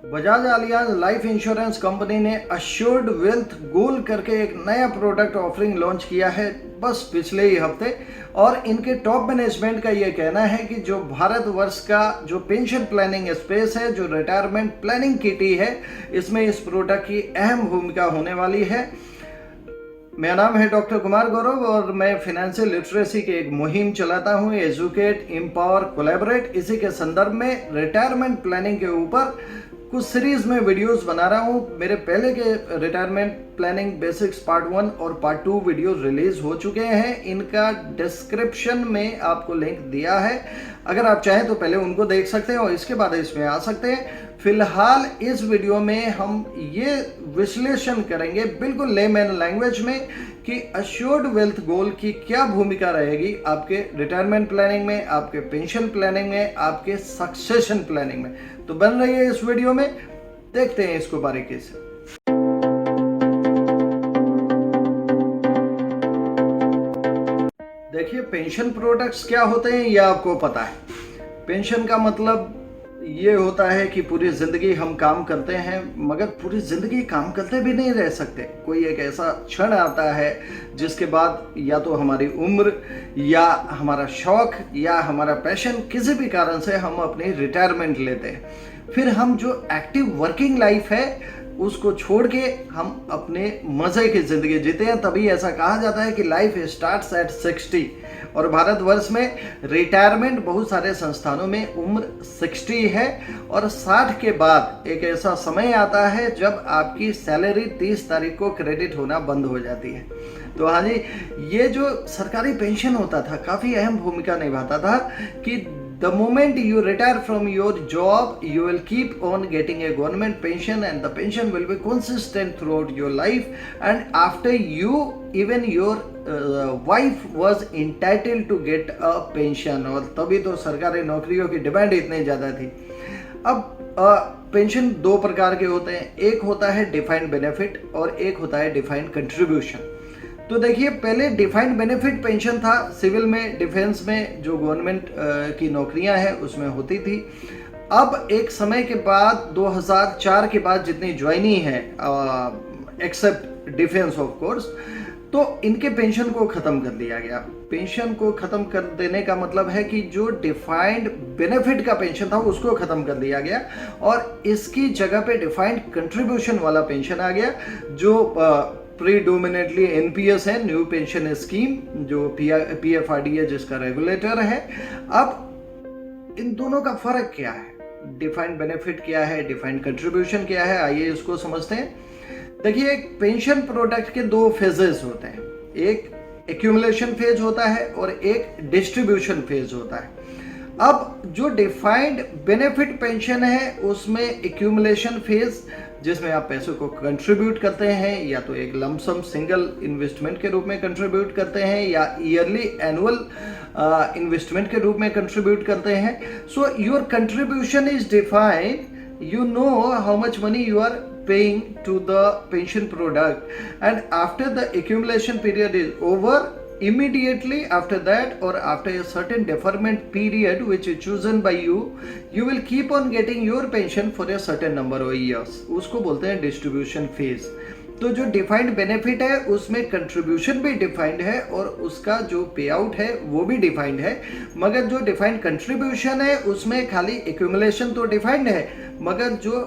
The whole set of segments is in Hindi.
Bajaj Allianz life insurance company ने अश्योर्ड वेल्थ गोल करके एक नया प्रोडक्ट ऑफरिंग लॉन्च किया है बस पिछले ही हफ्ते। और इनके टॉप मैनेजमेंट का ये कहना है कि जो भारतवर्ष का जो पेंशन प्लानिंग स्पेस है, जो रिटायरमेंट प्लानिंग किटी है, इसमें इस प्रोडक्ट की अहम भूमिका होने वाली है। मेरा नाम है डॉक्टर कुमार गौरव और मैं फाइनेंशियल लिटरेसी की एक मुहिम चलाता हूँ, एजुकेट, एम्पावर, कोलैबोरेट। इसी के संदर्भ में रिटायरमेंट प्लानिंग के ऊपर कुछ सीरीज में वीडियोस बना रहा हूँ। मेरे पहले के रिटायरमेंट प्लानिंग बेसिक्स पार्ट 1 और पार्ट 2 वीडियो रिलीज हो चुके हैं। इनका डिस्क्रिप्शन में आपको लिंक दिया है, अगर आप चाहें तो पहले उनको देख सकते हैं और इसके बाद इसमें आ सकते हैं। फिलहाल इस वीडियो में हम ये विश्लेषण करेंगे बिल्कुल लेमैन लैंग्वेज में कि अश्योर्ड वेल्थ गोल की क्या भूमिका रहेगी आपके रिटायरमेंट प्लानिंग में, आपके पेंशन प्लानिंग में, आपके सक्सेशन प्लानिंग में। तो बन रही है इस वीडियो में, देखते हैं इसको बारीकी से। देखिए, पेंशन प्रोडक्ट्स क्या होते हैं ये आपको पता है। पेंशन का मतलब ये होता है कि पूरी जिंदगी हम काम करते हैं, मगर पूरी जिंदगी काम करते भी नहीं रह सकते। कोई एक ऐसा क्षण आता है जिसके बाद या तो हमारी उम्र या हमारा शौक या हमारा पैशन, किसी भी कारण से हम अपनी रिटायरमेंट लेते हैं। फिर हम जो एक्टिव वर्किंग लाइफ है उसको छोड़ के हम अपने मजे की जिंदगी जीते हैं। तभी ऐसा कहा जाता है कि लाइफ स्टार्ट्स एट 60। और भारतवर्ष में रिटायरमेंट बहुत सारे संस्थानों में उम्र 60 है और 60 के बाद एक ऐसा समय आता है जब आपकी सैलरी 30 तारीख को क्रेडिट होना बंद हो जाती है। तो हाँ जी, ये जो सरकारी पेंशन होता था काफ़ी अहम भूमिका निभाता था कि the moment you retire from your job, you will keep on getting a government pension and the pension will be consistent throughout your life. And after you, even your wife was entitled to get a pension. और तभी तो सरकारी नौकरियों की डिमांड इतनी ज़्यादा थी। अब पेंशन दो प्रकार के होते हैं, एक होता है डिफाइंड बेनिफिट और एक होता है डिफाइंड कंट्रीब्यूशन। तो देखिए, पहले डिफाइंड बेनिफिट पेंशन था, सिविल में, डिफेंस में जो गवर्नमेंट की नौकरियां हैं उसमें होती थी। अब एक समय के बाद 2004 के बाद जितनी ज्वाइनी है, एक्सेप्ट डिफेंस ऑफ कोर्स, तो इनके पेंशन को ख़त्म कर दिया गया। पेंशन को ख़त्म कर देने का मतलब है कि जो डिफाइंड बेनिफिट का पेंशन था उसको ख़त्म कर दिया गया और इसकी जगह पे डिफाइंड कंट्रीब्यूशन वाला पेंशन आ गया, जो प्रीडोमिनेटली एनपीएस है, न्यू पेंशन स्कीम, जो पीएफआरडी है जिसका रेगुलेटर है। अब इन दोनों का फर्क क्या है, डिफाइंड बेनिफिट क्या है, डिफाइंड कंट्रीब्यूशन क्या है, आइए इसको समझते हैं। देखिए, एक पेंशन प्रोडक्ट के दो फेजेस होते हैं, एक एक्यूमुलेशन फेज होता है और एक डिस्ट्रीब्यूशन फेज होता है। अब जो डिफाइंड बेनिफिट पेंशन है उसमें एक्यूमुलेशन फेज, जिसमें आप पैसों को कंट्रीब्यूट करते हैं, या तो एक लमसम सिंगल इन्वेस्टमेंट के रूप में कंट्रीब्यूट करते हैं या ईयरली एनुअल इन्वेस्टमेंट के रूप में कंट्रीब्यूट करते हैं। So your contribution is defined, you know how much money you are paying to the pension product, and after the accumulation period is over, immediately after that or after a certain deferment period which is chosen by you, you will keep on getting your pension for a certain number of years. उसको बोलते हैं डिस्ट्रीब्यूशन फेज। तो जो डिफाइंड बेनिफिट है उसमें कंट्रीब्यूशन भी डिफाइंड है और उसका जो पे आउट है वो भी डिफाइंड है, मगर जो डिफाइंड कंट्रीब्यूशन है उसमें खाली एक्यूमुलेशन तो डिफाइंड है, मगर जो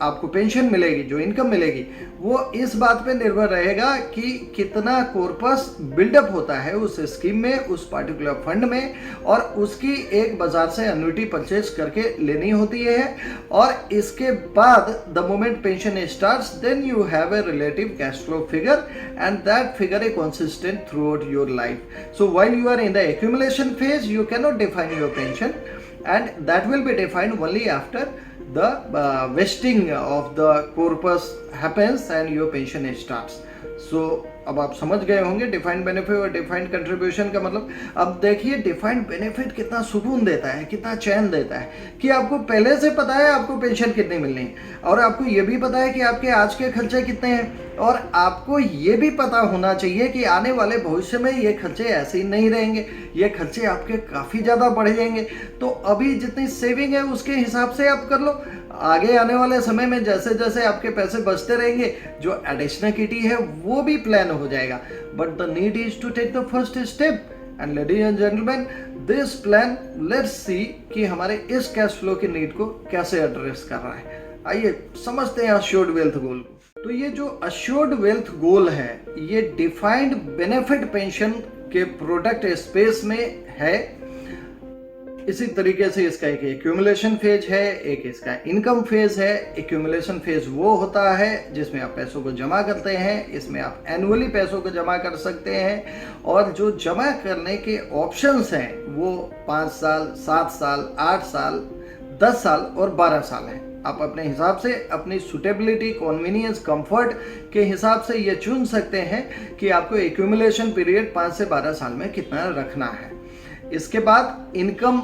आपको पेंशन मिलेगी, जो इनकम मिलेगी, वो इस बात पे निर्भर रहेगा कि कितना कॉर्पस बिल्डअप होता है उस स्कीम में, उस पार्टिकुलर फंड में, और उसकी एक बाजार से एन्युटी परचेज करके लेनी होती है। और इसके बाद the moment pension starts, then you have a relative cash flow figure and that figure is consistent throughout your life. So while you are in the accumulation phase, you cannot define your pension, and that will be defined only after the vesting of the corpus happens and your pension starts. So अब आप समझ गए होंगे डिफाइंड बेनिफिट और डिफाइंड कंट्रीब्यूशन का मतलब। अब देखिए, डिफाइंड बेनिफिट कितना सुकून देता है, कितना चैन देता है कि आपको पहले से पता है आपको पेंशन कितनी मिलनी है, और आपको ये भी पता है कि आपके आज के खर्चे कितने हैं, और आपको ये भी पता होना चाहिए कि आने वाले भविष्य में ये खर्चे ऐसे ही नहीं रहेंगे, ये खर्चे आपके काफ़ी ज़्यादा बढ़ जाएंगे। तो अभी जितनी सेविंग है उसके हिसाब से आप कर लो, आगे आने वाले समय में जैसे जैसे आपके पैसे बचते रहेंगे, जो एडिशनलिटी है वो भी प्लान हो जाएगा। But the need is to take the first step and ladies and gentleman, this plan let's see कि हमारे इस कैश फ्लो की नीड को कैसे एड्रेस कर रहा है। आइए समझते हैं अश्योर्ड वेल्थ गोल को। तो ये जो अश्योर्ड वेल्थ गोल है, ये डिफाइंड बेनिफिट पेंशन के प्रोडक्ट स्पेस में है। इसी तरीके से इसका एक एक्यूमुलेशन फेज है, एक इसका इनकम फेज है। एक्यूमुलेशन फेज वो होता है जिसमें आप पैसों को जमा करते हैं, इसमें आप एनुअली पैसों को जमा कर सकते हैं और जो जमा करने के ऑप्शंस हैं वो 5 साल, 7 साल, 8 साल, 10 साल और 12 साल हैं। आप अपने हिसाब से अपनी सुटेबिलिटी, कन्वीनियंस, कंफर्ट के हिसाब से ये चुन सकते हैं कि आपको एक्यूमुलेशन पीरियड 5 से 12 साल में कितना रखना है। इसके बाद इनकम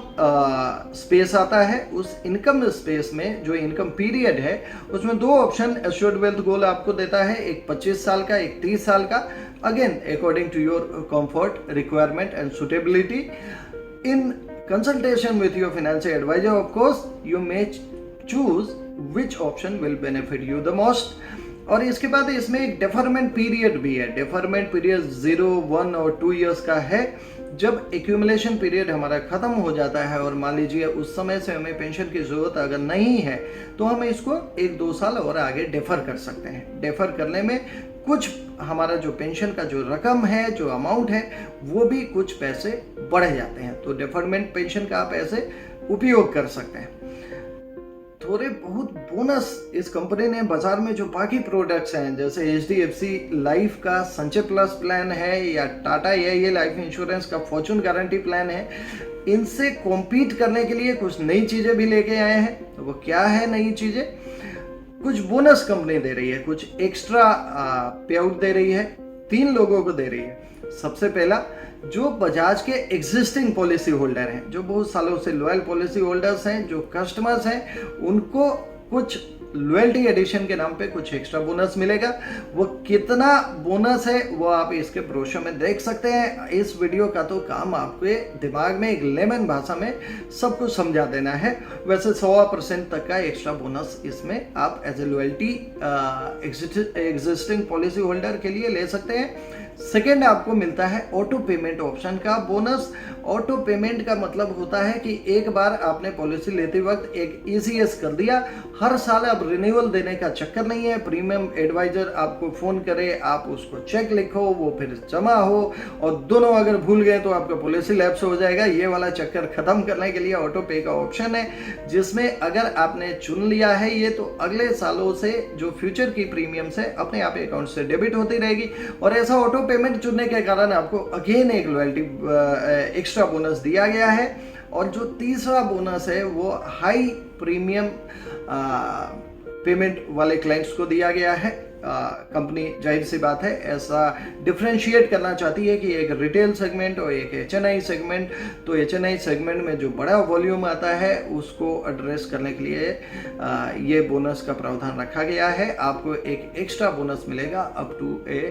स्पेस आता है। उस इनकम स्पेस में जो इनकम पीरियड है उसमें 2 ऑप्शन एश्योर्ड वेल्थ गोल आपको देता है, एक 25 साल का, एक 30 साल का। Again according to your comfort, requirement and suitability. In consultation with your financial advisor of course you may choose which option will benefit you the most. और इसके बाद इसमें एक डेफरमेंट पीरियड भी है। डेफरमेंट पीरियड 0, 1 और 2 इयर्स का है। जब एक्यूमुलेशन पीरियड हमारा खत्म हो जाता है और मान लीजिए उस समय से हमें पेंशन की जरूरत अगर नहीं है तो हम इसको 1-2 साल और आगे डेफर कर सकते हैं। डेफर करने में कुछ हमारा जो पेंशन का जो रकम है, जो अमाउंट है, वो भी कुछ पैसे बढ़ जाते हैं। तो डेफरमेंट पेंशन का आप ऐसे उपयोग कर सकते हैं। थोड़े बहुत बोनस इस कंपनी ने बाजार में जो बाकी प्रोडक्ट्स हैं, जैसे HDFC लाइफ का संचय प्लस प्लान है या टाटा AIA लाइफ इंश्योरेंस का फॉर्चून गारंटी प्लान है, इनसे कॉम्पीट करने के लिए कुछ नई चीज़ें भी लेके आए हैं। तो वो क्या है नई चीज़ें? कुछ बोनस कंपनी दे रही है, कुछ एक्स्ट्रा पे आउट दे रही है, 3 लोगों को दे रही है। सबसे पहला, जो बजाज के एग्जिस्टिंग पॉलिसी होल्डर हैं, जो बहुत सालों से लॉयल पॉलिसी होल्डर्स हैं, जो कस्टमर्स हैं, उनको कुछ लॉयल्टी एडिशन के नाम पे कुछ एक्स्ट्रा बोनस मिलेगा। वो कितना बोनस है वो आप इसके ब्रोशर में देख सकते हैं। इस वीडियो का तो काम आपके दिमाग में एक लेमन भाषा में सब कुछ समझा देना है। वैसे 100% तक का एक्स्ट्रा बोनस इसमें आप as a loyalty existing policy holder के लिए ले सकते हैं। सेकेंड, आपको मिलता है ऑटो पेमेंट ऑप्शन का बोनस। ऑटो पेमेंट का मतलब होता है कि एक बार आपने पॉलिसी लेते वक्त एक ECS कर दिया, हर साल अब रिन्यूअल देने का चक्कर नहीं है। प्रीमियम एडवाइजर आपको फ़ोन करे, आप उसको चेक लिखो, वो फिर जमा हो, और दोनों अगर भूल गए तो आपका पॉलिसी लैप्स हो जाएगा। ये वाला चक्कर खत्म करने के लिए ऑटो पे का ऑप्शन है, जिसमें अगर आपने चुन लिया है ये, तो अगले सालों से जो फ्यूचर की प्रीमियम्स है अपने आप अकाउंट से डेबिट होती रहेगी। और ऐसा ऑटो पेमेंट चुनने के कारण आपको अगेन एक लॉयल्टी एक्स्ट्रा बोनस दिया गया है। और जो तीसरा बोनस है वो हाई प्रीमियम पेमेंट वाले क्लाइंट्स को दिया गया है। कंपनी जाहिर सी बात है ऐसा डिफरेंशिएट करना चाहती है कि एक रिटेल सेगमेंट और एक HNI सेगमेंट। तो HNI सेगमेंट में जो बड़ा वॉल्यूम आता है उसको एड्रेस करने के लिए ये बोनस का प्रावधान रखा गया है। आपको एक एक्स्ट्रा बोनस मिलेगा up to a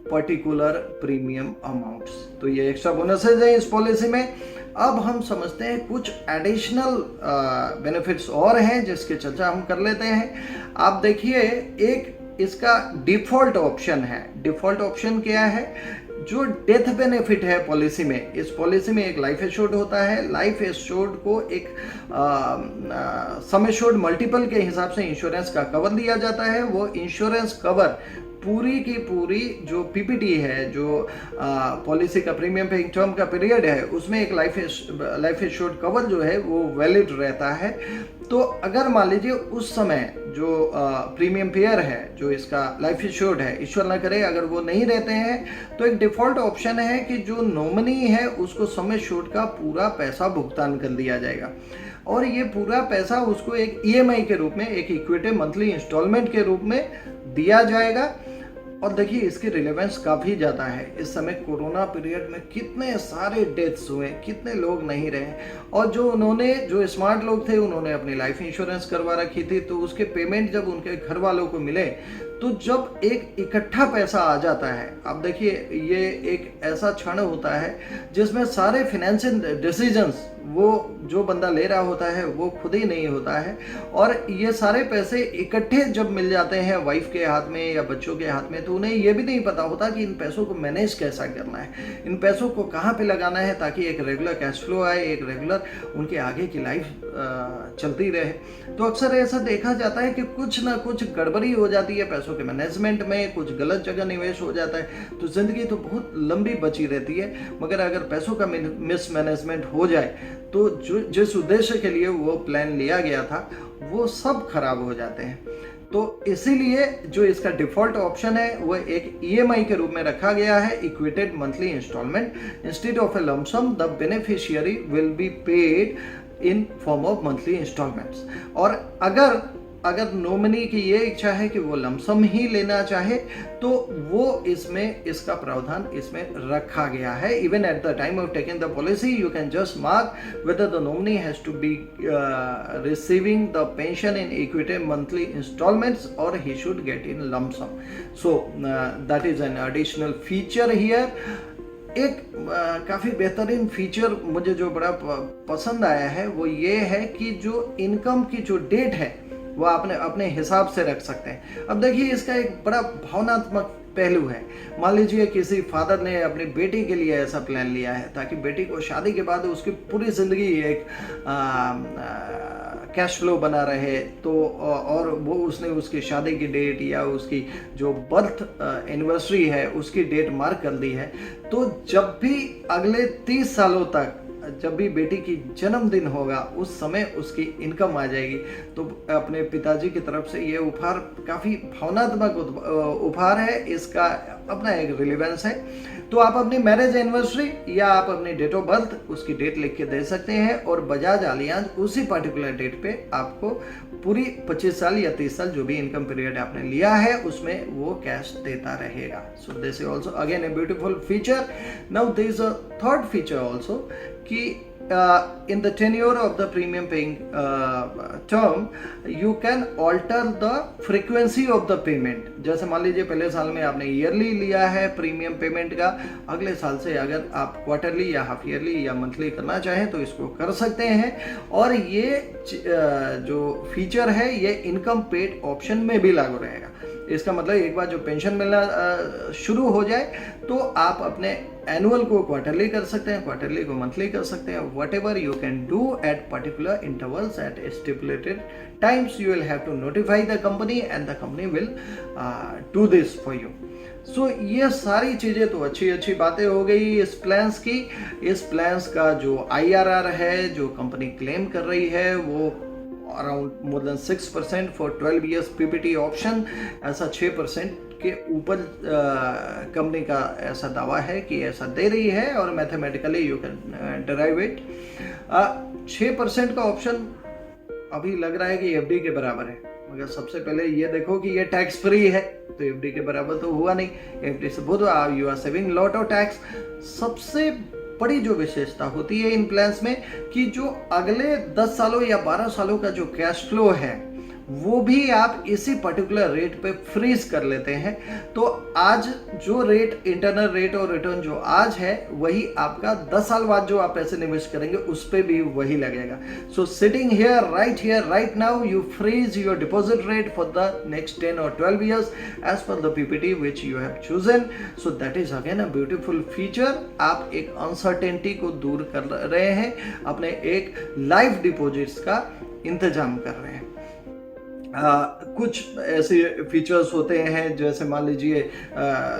particular premium amounts. तो ये एक्स्ट्रा बोनसेज हैं इस पॉलिसी में। अब हम समझते हैं कुछ एडिशनल बेनिफिट्स और हैं जिसकी चर्चा हम कर लेते हैं। आप देखिए, एक इसका डिफ़ॉल्ट ऑप्शन है। डिफ़ॉल्ट ऑप्शन क्या है? जो डेथ बेनिफिट है पॉलिसी में, इस पॉलिसी में एक लाइफ एश्योर्ड होता है। लाइफ एश्योर्ड को एक सम एश्योर्ड मल्टीपल के हिसाब से इंश्योरेंस का कवर दिया जाता है। वो इंश्योरेंस कवर पूरी की पूरी जो PPT है, जो पॉलिसी का प्रीमियम पेइंग टर्म का पीरियड है, उसमें एक लाइफ एश्योर्ड कवर जो है वो वैलिड रहता है। तो अगर मान लीजिए उस समय जो प्रीमियम पेयर है, जो इसका लाइफ एश्योर्ड है, ईश्वर ना करे अगर वो नहीं रहते हैं, तो एक डिफ़ॉल्ट ऑप्शन है कि जो नॉमिनी है उसको सम एश्योर्ड का पूरा पैसा भुगतान कर दिया जाएगा। और ये पूरा पैसा उसको एक EMI के रूप में, एक इक्विटी मंथली इंस्टॉलमेंट के रूप में दिया जाएगा। और देखिए, इसकी रिलेवेंस काफ़ी ज़्यादा है। इस समय कोरोना पीरियड में कितने सारे डेथ्स हुए, कितने लोग नहीं रहे, और जो स्मार्ट लोग थे उन्होंने अपनी लाइफ इंश्योरेंस करवा रखी थी, तो उसके पेमेंट जब उनके घर वालों को मिले, तो जब एक इकट्ठा पैसा आ जाता है, अब देखिए ये एक ऐसा क्षण होता है जिसमें सारे फाइनेंशियल डिसीजंस वो जो बंदा ले रहा होता है वो खुद ही नहीं होता है। और ये सारे पैसे इकट्ठे जब मिल जाते हैं वाइफ के हाथ में या बच्चों के हाथ में, तो उन्हें ये भी नहीं पता होता कि इन पैसों को मैनेज कैसा करना है, इन पैसों को कहाँ पे लगाना है ताकि एक रेगुलर कैश फ्लो आए, एक रेगुलर उनके आगे की लाइफ चलती रहे। तो अक्सर ऐसा देखा जाता है कि कुछ ना कुछ गड़बड़ी हो जाती है पैसों के मैनेजमेंट में, कुछ गलत जगह निवेश हो जाता है, तो ज़िंदगी तो बहुत लंबी बची रहती है। मगर अगर पैसों का मिसमैनेजमेंट हो जाए तो जिस उद्देश्य के लिए वो प्लान लिया गया था वो सब खराब हो जाते हैं। तो इसीलिए जो इसका डिफ़ॉल्ट ऑप्शन है वो एक ईएमआई के रूप में रखा गया है, equated monthly installment. Instead of a lump sum the beneficiary will be paid in form of monthly installments. और अगर नॉमिनी की ये इच्छा है कि वो लमसम ही लेना चाहे तो वो इसमें इसका प्रावधान इसमें रखा गया है। Even at the time of taking the policy you can just mark whether the nominee has to be receiving the pension in equity monthly installments और he should get in lump sum. So that is an additional feature here. एक काफ़ी बेहतरीन फीचर मुझे जो बड़ा पसंद आया है वो ये है कि जो इनकम की जो डेट है वो आपने अपने हिसाब से रख सकते हैं। अब देखिए इसका एक बड़ा भावनात्मक पहलू है। मान लीजिए किसी फादर ने अपनी बेटी के लिए ऐसा प्लान लिया है ताकि बेटी को शादी के बाद उसकी पूरी ज़िंदगी एक कैश फ्लो बना रहे, तो और वो उसने उसकी शादी की डेट या उसकी जो बर्थ एनिवर्सरी है उसकी डेट मार्क कर दी है। तो जब भी अगले 30 सालों तक जब भी बेटी की जन्मदिन होगा उस समय उसकी इनकम आ जाएगी। तो अपने पिताजी की तरफ से ये उपहार काफ़ी भावनात्मक उपहार है, इसका अपना एक रिलेवेंस है। तो आप अपनी मैरिज एनिवर्सरी या आप अपनी डेट ऑफ बर्थ उसकी डेट लिख के दे सकते हैं और बजाज अलियांज उसी पर्टिकुलर डेट पे आपको पूरी 25 साल या 30 साल जो भी इनकम पीरियड आपने लिया है उसमें वो कैश देता रहेगा। So this is also again a beautiful feature. Now there is a third feature also कि in the tenure of the premium paying term you can alter the frequency of the payment। जैसे मान लीजिए पहले साल में आपने ईयरली लिया है प्रीमियम पेमेंट का, अगले साल से अगर आप क्वार्टरली या हाफ ईयरली या मंथली करना चाहें तो इसको कर सकते हैं। और ये जो फीचर है ये इनकम पेड ऑप्शन में भी लागू रहेगा। इसका मतलब एक बार जो पेंशन मिलना शुरू हो जाए तो आप अपने एनुअल को क्वार्टरली कर सकते हैं, क्वार्टरली को मंथली कर सकते हैं। Whatever you can do at particular intervals at stipulated times you will have to notify the company and the company will do this for you. So ये सारी चीज़ें तो अच्छी बातें हो गई इस प्लान्स की। इस प्लान्स का जो IRR है जो कंपनी क्लेम कर रही है वो around more than 6% for 12 years PPT option. ऐसा 6% के ऊपर कंपनी का ऐसा दावा है कि ऐसा दे रही है और mathematically you can derive it. 6% का ऑप्शन अभी लग रहा है कि FD के बराबर है, मगर सबसे पहले ये देखो कि ये टैक्स फ्री है तो FD के बराबर तो हुआ नहीं। FD से बहुत you are saving lot of tax. सबसे बड़ी जो विशेषता होती है इन प्लान्स में कि जो अगले 10 सालों या 12 सालों का जो कैश फ्लो है वो भी आप इसी पर्टिकुलर रेट पे फ्रीज कर लेते हैं। तो आज जो रेट इंटरनल रेट और रिटर्न जो आज है वही आपका 10 साल बाद जो आप पैसे निवेश करेंगे उस पे भी वही लगेगा। So sitting here right now you freeze your deposit rate for the next 10 or 12 years as per the PPT which you have chosen. So that is again a beautiful feature. आप एक अनसर्टेनिटी को दूर कर रहे हैं, अपने एक लाइफ डिपॉजिट्स का इंतजाम कर रहे हैं। कुछ ऐसे फीचर्स होते हैं जैसे मान लीजिए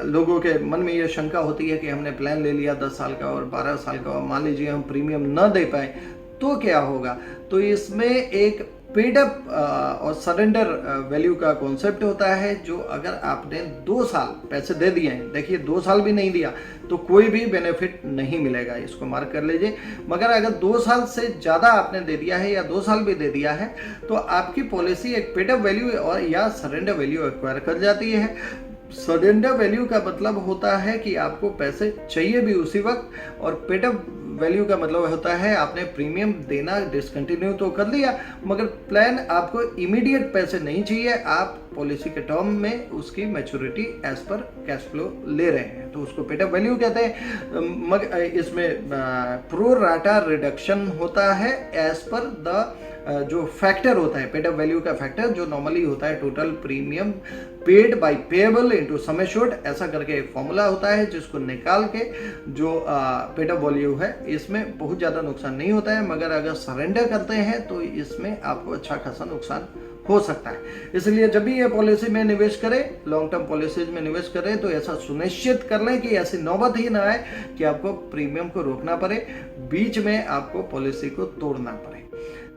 लोगों के मन में ये शंका होती है कि हमने प्लान ले लिया 10 साल का और 12 साल का और मान लीजिए हम प्रीमियम न दे पाए तो क्या होगा। तो इसमें एक पेड अप और सरेंडर वैल्यू का कॉन्सेप्ट होता है जो अगर आपने 2 साल पैसे दे दिए हैं, देखिए 2 साल भी नहीं दिया तो कोई भी बेनिफिट नहीं मिलेगा, इसको मार्क कर लीजिए। मगर अगर 2 साल से ज़्यादा आपने दे दिया है या 2 साल भी दे दिया है तो आपकी पॉलिसी एक पेड अप वैल्यू और या सरेंडर वैल्यू एक्वायर कर जाती है। सरेंडर वैल्यू का मतलब होता है कि आपको पैसे चाहिए भी उसी वक्त और पेड अप वैल्यू का मतलब होता है आपने प्रीमियम देना डिसकंटिन्यू तो कर लिया, मगर प्लान आपको इमीडिएट पैसे नहीं चाहिए, आप पॉलिसी के टर्म में उसकी मैच्योरिटी एज पर कैश फ्लो ले रहे हैं, तो उसको पेड अप वैल्यू कहते हैं। मगर इसमें प्रो राटा रिडक्शन होता है एज पर द जो फैक्टर होता है पेड अप वैल्यू का फैक्टर, जो नॉर्मली होता है total premium paid by payable into sum assured, ऐसा करके एक फॉर्मूला होता है जिसको निकाल के जो पेड अप वैल्यू है इसमें बहुत ज़्यादा नुकसान नहीं होता है, मगर अगर सरेंडर करते हैं तो इसमें आपको अच्छा खासा नुकसान हो सकता है। इसलिए जब भी ये पॉलिसी में निवेश करें, लॉन्ग टर्म पॉलिसीज में निवेश करें, तो ऐसा सुनिश्चित कर लें कि ऐसी नौबत ही ना आए कि आपको प्रीमियम को रोकना पड़े, बीच में आपको पॉलिसी को तोड़ना पड़े।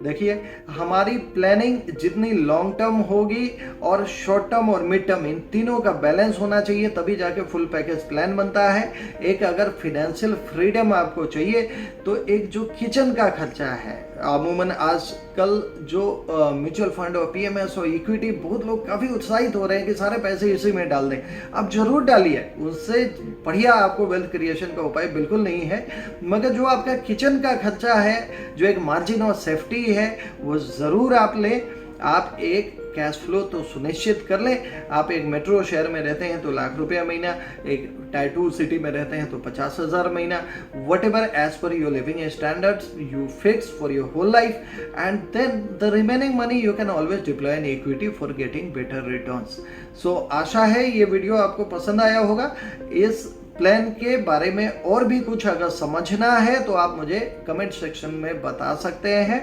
देखिए, हमारी प्लानिंग जितनी लॉन्ग टर्म होगी और शॉर्ट टर्म और मिड टर्म, इन तीनों का बैलेंस होना चाहिए, तभी जाके फुल पैकेज प्लान बनता है। एक अगर फिनेंशियल फ्रीडम आपको चाहिए तो एक जो किचन का खर्चा है, अमूमन आजकल जो म्यूचुअल फंड और पीएमएस और इक्विटी, बहुत लोग काफ़ी उत्साहित हो रहे हैं कि सारे पैसे इसी में डाल दें। आप जरूर डालिए, उससे बढ़िया आपको वेल्थ क्रिएशन का उपाय बिल्कुल नहीं है, मगर जो आपका किचन का खर्चा है, जो एक मार्जिन ऑफ सेफ्टी है, वो ज़रूर आप लें। आप एक कैश फ्लो तो सुनिश्चित कर लें। आप एक मेट्रो शहर में रहते हैं तो ₹1,00,000 महीना, एक टायर 2 सिटी में रहते हैं तो 50,000 महीना, whatever as per your living standards you fix for your whole life, and then the remaining money you can always deploy in equity for getting better returns. So आशा है ये वीडियो आपको पसंद आया होगा। इस प्लान के बारे में और भी कुछ अगर समझना है तो आप मुझे कमेंट सेक्शन में बता सकते हैं।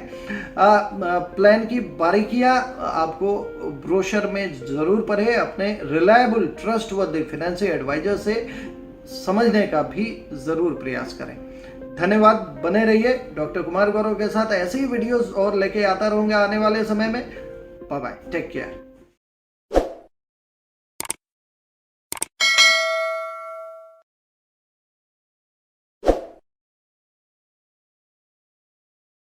प्लान की बारीकियां आपको ब्रोशर में ज़रूर पढ़े, अपने रिलायबल ट्रस्टवर्दी फाइनेंशियल एडवाइजर से समझने का भी ज़रूर प्रयास करें। धन्यवाद, बने रहिए डॉक्टर कुमार गौरव के साथ। ऐसे ही वीडियोस और लेके आता रहूँगा आने वाले समय में। Bye bye, take care.